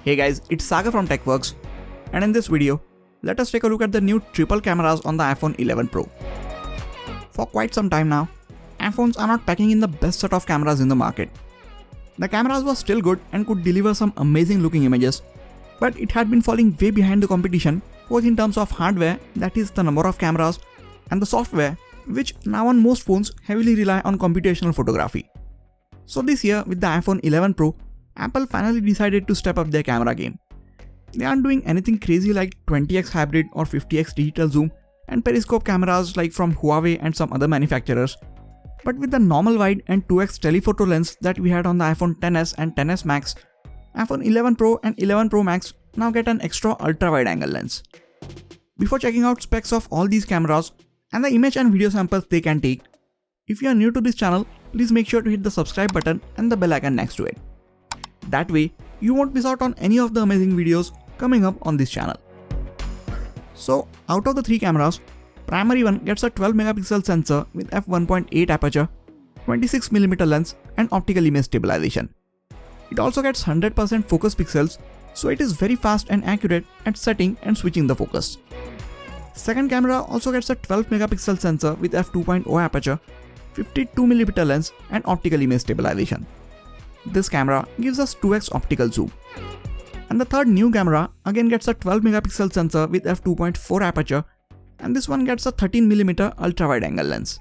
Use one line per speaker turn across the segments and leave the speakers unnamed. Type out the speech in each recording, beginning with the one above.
Hey guys, it's Saga from TechWorks, and in this video, let us take a look at the new triple cameras on the iPhone 11 Pro. For quite some time now, iPhones are not packing in the best set of cameras in the market. The cameras were still good and could deliver some amazing looking images, but it had been falling way behind the competition, both in terms of hardware, that is the number of cameras, and the software, which now on most phones heavily rely on computational photography. So this year with the iPhone 11 Pro, Apple finally decided to step up their camera game. They aren't doing anything crazy like 20x hybrid or 50x digital zoom and periscope cameras like from Huawei and some other manufacturers. But with the normal wide and 2x telephoto lens that we had on the iPhone XS and XS Max, iPhone 11 Pro and 11 Pro Max now get an extra ultra wide angle lens. Before checking out specs of all these cameras and the image and video samples they can take, if you are new to this channel, please make sure to hit the subscribe button and the bell icon next to it. That way, you won't miss out on any of the amazing videos coming up on this channel. So, out of the three cameras, primary one gets a 12 megapixel sensor with f1.8 aperture, 26mm lens and optical image stabilization. It also gets 100% focus pixels, so it is very fast and accurate at setting and switching the focus. Second camera also gets a 12 megapixel sensor with f2.0 aperture, 52mm lens and optical image stabilization. This camera gives us 2x optical zoom. And the third new camera again gets a 12 megapixel sensor with f2.4 aperture, and this one gets a 13mm ultra wide angle lens.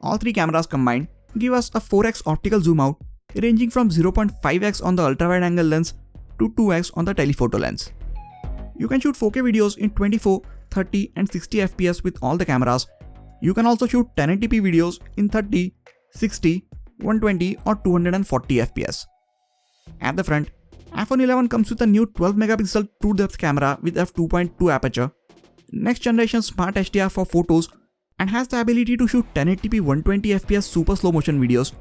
All three cameras combined give us a 4x optical zoom out, ranging from 0.5x on the ultra wide angle lens to 2x on the telephoto lens. You can shoot 4K videos in 24, 30 and 60 fps with all the cameras. You can also shoot 1080p videos in 30, 60, 120 or 240 fps. At the front, iPhone 11 comes with a new 12 megapixel true depth camera with f2.2 aperture, next generation smart HDR for photos, and has the ability to shoot 1080p 120 fps super slow motion videos,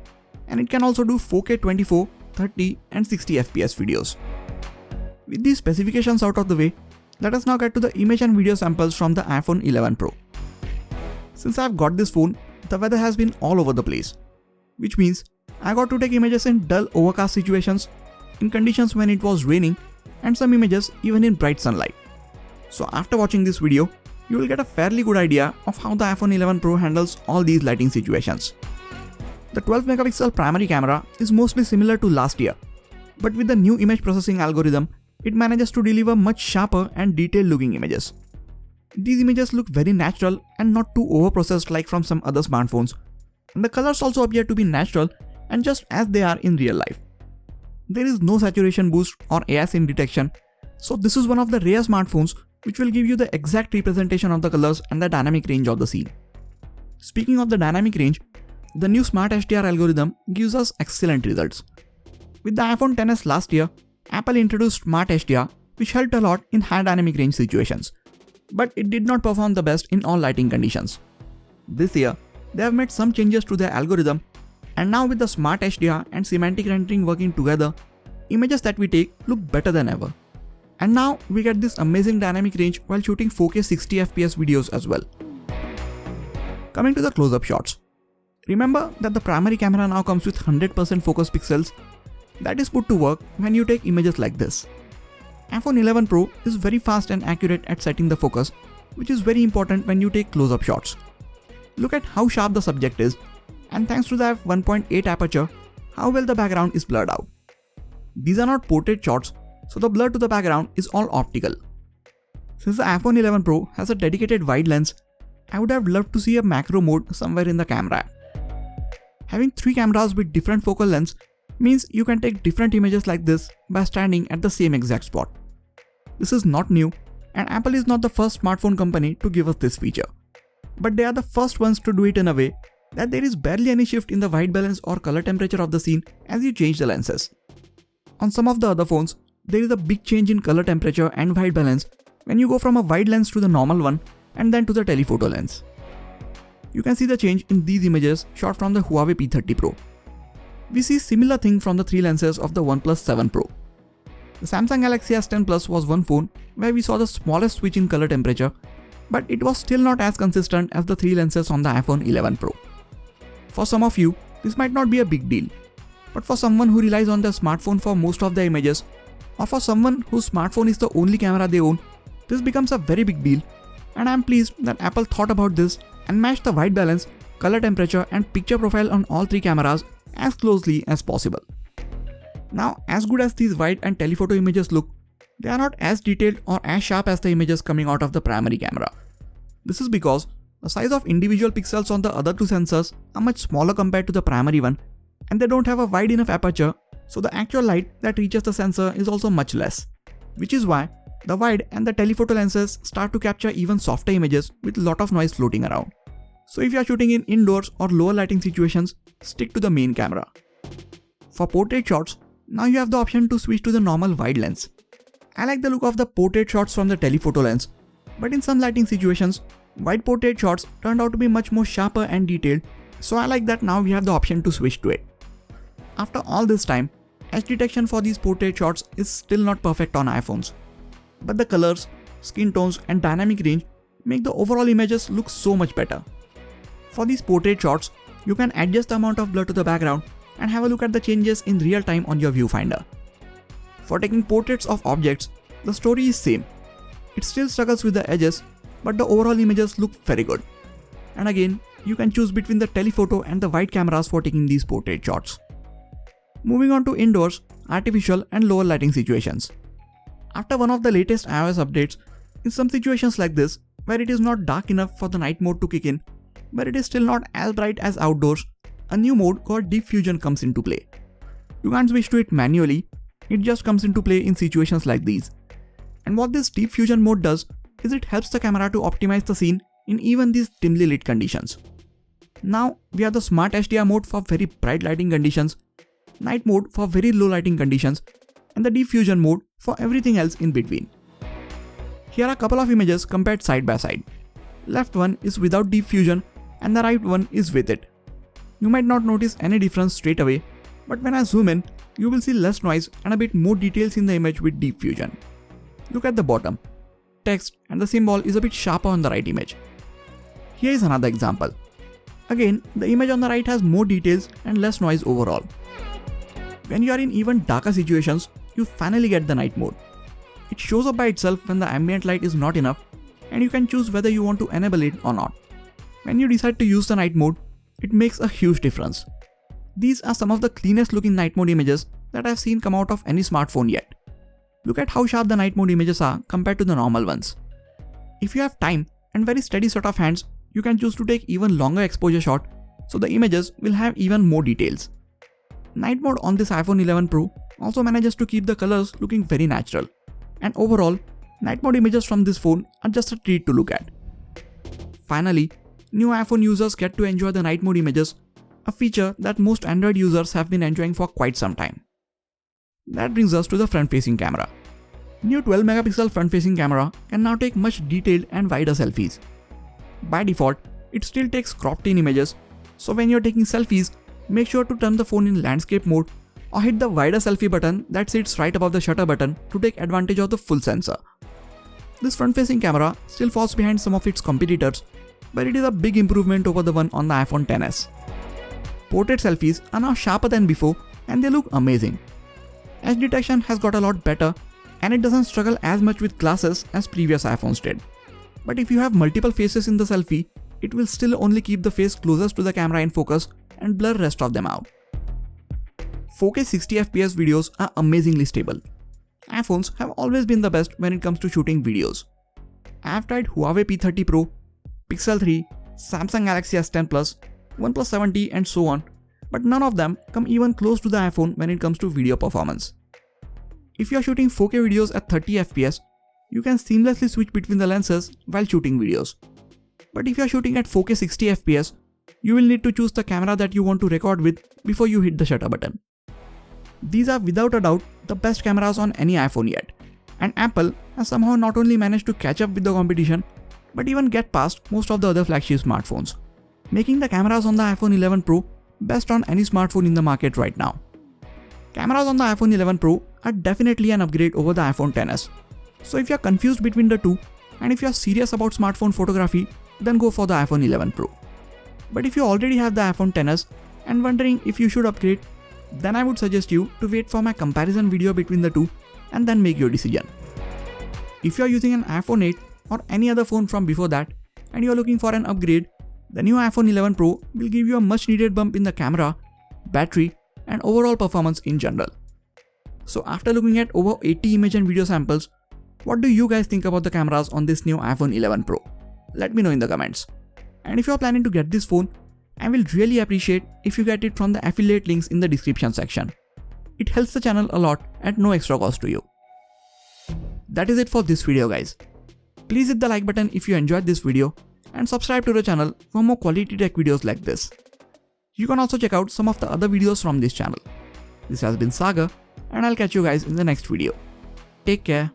and it can also do 4K 24, 30 and 60 fps videos. With these specifications out of the way, let us now get to the image and video samples from the iPhone 11 Pro. Since I've got this phone, the weather has been all over the place, which means I got to take images in dull overcast situations, in conditions when it was raining, and some images even in bright sunlight. So after watching this video, you will get a fairly good idea of how the iPhone 11 Pro handles all these lighting situations. The 12 megapixel primary camera is mostly similar to last year, but with the new image processing algorithm, it manages to deliver much sharper and detailed looking images. These images look very natural and not too overprocessed like from some other smartphones, and the colors also appear to be natural and just as they are in real life. There is no saturation boost or AI scene detection, so this is one of the rare smartphones which will give you the exact representation of the colors and the dynamic range of the scene. Speaking of the dynamic range, the new Smart HDR algorithm gives us excellent results. With the iPhone XS last year, Apple introduced Smart HDR, which helped a lot in high dynamic range situations, but it did not perform the best in all lighting conditions. This year, they have made some changes to their algorithm, and now with the Smart HDR and semantic rendering working together, images that we take look better than ever. And now we get this amazing dynamic range while shooting 4K 60 fps videos as well. Coming to the close-up shots. Remember that the primary camera now comes with 100% focus pixels that is put to work when you take images like this. iPhone 11 Pro is very fast and accurate at setting the focus, which is very important when you take close-up shots. Look at how sharp the subject is, and thanks to the f1.8 aperture, how well the background is blurred out. These are not portrait shots, so the blur to the background is all optical. Since the iPhone 11 Pro has a dedicated wide lens, I would have loved to see a macro mode somewhere in the camera app. Having three cameras with different focal lengths means you can take different images like this by standing at the same exact spot. This is not new, and Apple is not the first smartphone company to give us this feature. But they are the first ones to do it in a way that there is barely any shift in the white balance or color temperature of the scene as you change the lenses. On some of the other phones, there is a big change in color temperature and white balance when you go from a wide lens to the normal one and then to the telephoto lens. You can see the change in these images shot from the Huawei P30 Pro. We see similar thing from the three lenses of the OnePlus 7 Pro. The Samsung Galaxy S10 Plus was one phone where we saw the smallest switch in color temperature, but it was still not as consistent as the three lenses on the iPhone 11 Pro. For some of you, this might not be a big deal, but for someone who relies on their smartphone for most of their images, or for someone whose smartphone is the only camera they own, this becomes a very big deal, and I am pleased that Apple thought about this and matched the white balance, color temperature and picture profile on all three cameras as closely as possible. Now, as good as these wide and telephoto images look, they are not as detailed or as sharp as the images coming out of the primary camera. This is because the size of individual pixels on the other two sensors are much smaller compared to the primary one, and they don't have a wide enough aperture, so the actual light that reaches the sensor is also much less. Which is why the wide and the telephoto lenses start to capture even softer images with lot of noise floating around. So if you are shooting in indoors or lower lighting situations, stick to the main camera. For portrait shots, now you have the option to switch to the normal wide lens. I like the look of the portrait shots from the telephoto lens, but in some lighting situations, wide portrait shots turned out to be much more sharper and detailed, so I like that now we have the option to switch to it. After all this time, edge detection for these portrait shots is still not perfect on iPhones, but the colors, skin tones and dynamic range make the overall images look so much better. For these portrait shots, you can adjust the amount of blur to the background and have a look at the changes in real time on your viewfinder. For taking portraits of objects, the story is same. It still struggles with the edges, but the overall images look very good. And again, you can choose between the telephoto and the wide cameras for taking these portrait shots. Moving on to indoors, artificial and lower lighting situations. After one of the latest iOS updates, in some situations like this, where it is not dark enough for the night mode to kick in, but it is still not as bright as outdoors, a new mode called Deep Fusion comes into play. You can't switch to it manually, it just comes into play in situations like these. And what this Deep Fusion mode does is it helps the camera to optimize the scene in even these dimly lit conditions. Now we have the Smart HDR mode for very bright lighting conditions, night mode for very low lighting conditions, and the Deep Fusion mode for everything else in between. Here are a couple of images compared side by side. Left one is without Deep Fusion and the right one is with it. You might not notice any difference straight away, but when I zoom in, you will see less noise and a bit more details in the image with Deep Fusion. Look at the bottom. Text and the symbol is a bit sharper on the right image. Here is another example. Again, the image on the right has more details and less noise overall. When you are in even darker situations, you finally get the night mode. It shows up by itself when the ambient light is not enough, and you can choose whether you want to enable it or not. When you decide to use the night mode, it makes a huge difference. These are some of the cleanest looking night mode images that I've seen come out of any smartphone yet. Look at how sharp the night mode images are compared to the normal ones. If you have time and very steady set of hands, you can choose to take even longer exposure shot, so the images will have even more details. Night mode on this iPhone 11 Pro also manages to keep the colors looking very natural. And overall, night mode images from this phone are just a treat to look at. Finally, new iPhone users get to enjoy the night mode images, a feature that most Android users have been enjoying for quite some time. That brings us to the front-facing camera. New 12-megapixel front-facing camera can now take much detailed and wider selfies. By default, it still takes cropped in images, so when you're taking selfies, make sure to turn the phone in landscape mode or hit the wider selfie button that sits right above the shutter button to take advantage of the full sensor. This front-facing camera still falls behind some of its competitors, but it is a big improvement over the one on the iPhone XS. Portrait selfies are now sharper than before and they look amazing. Edge detection has got a lot better and it doesn't struggle as much with glasses as previous iPhones did. But if you have multiple faces in the selfie, it will still only keep the face closest to the camera in focus and blur rest of them out. 4K 60fps videos are amazingly stable. iPhones have always been the best when it comes to shooting videos. I have tried Huawei P30 Pro, Pixel 3, Samsung Galaxy S10 Plus, OnePlus 7T and so on, but none of them come even close to the iPhone when it comes to video performance. If you are shooting 4K videos at 30fps, you can seamlessly switch between the lenses while shooting videos. But if you are shooting at 4K 60fps, you will need to choose the camera that you want to record with before you hit the shutter button. These are without a doubt the best cameras on any iPhone yet, and Apple has somehow not only managed to catch up with the competition, but even get past most of the other flagship smartphones, making the cameras on the iPhone 11 Pro best on any smartphone in the market right now. Cameras on the iPhone 11 Pro are definitely an upgrade over the iPhone XS. So if you are confused between the two, and if you are serious about smartphone photography, then go for the iPhone 11 Pro. But if you already have the iPhone XS and wondering if you should upgrade, then I would suggest you to wait for my comparison video between the two and then make your decision. If you are using an iPhone 8 or any other phone from before that and you are looking for an upgrade, the new iPhone 11 Pro will give you a much needed bump in the camera, battery and overall performance in general. So after looking at over 80 image and video samples, what do you guys think about the cameras on this new iPhone 11 Pro? Let me know in the comments. And if you are planning to get this phone, I will really appreciate if you get it from the affiliate links in the description section. It helps the channel a lot at no extra cost to you. That is it for this video guys. Please hit the like button if you enjoyed this video and subscribe to the channel for more quality tech videos like this. You can also check out some of the other videos from this channel. This has been Sagar and I'll catch you guys in the next video. Take care.